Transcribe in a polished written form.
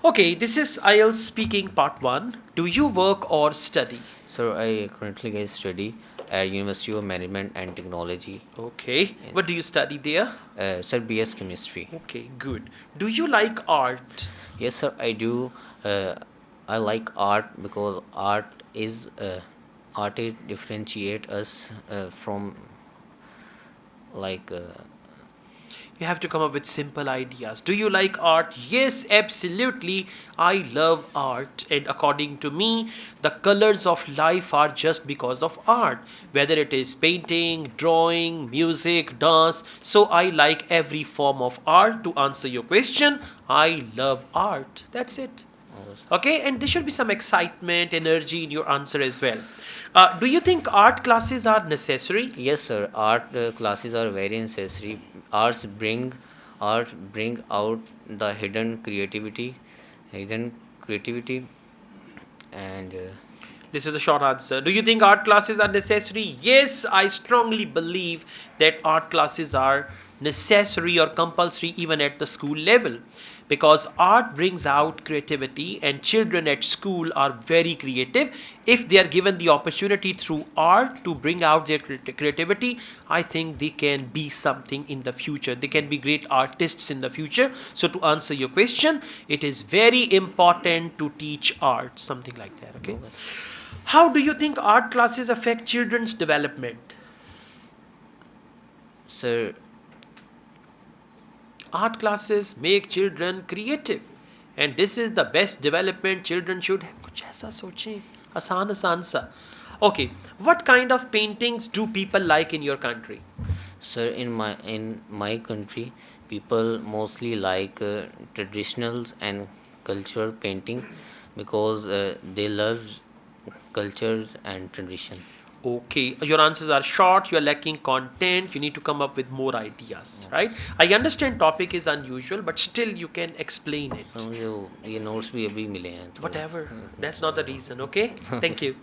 Okay, this is IELTS speaking part 1. Do you work or study? Sir, I currently get study at University of Management and Technology. Okay, what do you study there? Sir, BS Chemistry. Okay, good. Do you like art? Yes, sir, I do. I like art because art is differentiate us from like You have to come up with simple ideas. Do you like art? Yes, absolutely. I love art. And according to me, the colors of life are just because of art. Whether it is painting, drawing, music, dance. So I like every form of art. To answer your question, I love art. That's it. Okay, and there should be some excitement, energy in your answer as well. Do you think art classes are necessary? yes, sir. Art classes are very necessary. Art bring out the hidden creativity, and This is a short answer. Do you think art classes are necessary? Yes, I strongly believe that art classes are necessary or compulsory even at the school level, because art brings out creativity and children at school are very creative. If they are given the opportunity through art to bring out their creativity, I think they can be something in the future. They can be great artists in the future. So to answer your question, it is very important to teach art, something like that. Okay. How do you think art classes affect children's development? sir, Art classes make children creative, and this is the best development children should have. कुछ ऐसा सोचें, आसान आसान सा. Okay, what kind of paintings do people like in your country? Sir, in my country, people mostly like traditionals and culture painting because they love cultures and tradition. Okay, your answers are short, you are lacking content, you need to come up with more ideas, right? I understand topic is unusual, but still you can explain it. So मुझे ये notes भी अभी मिले हैं तो Whatever, that's not the reason, okay? Thank you.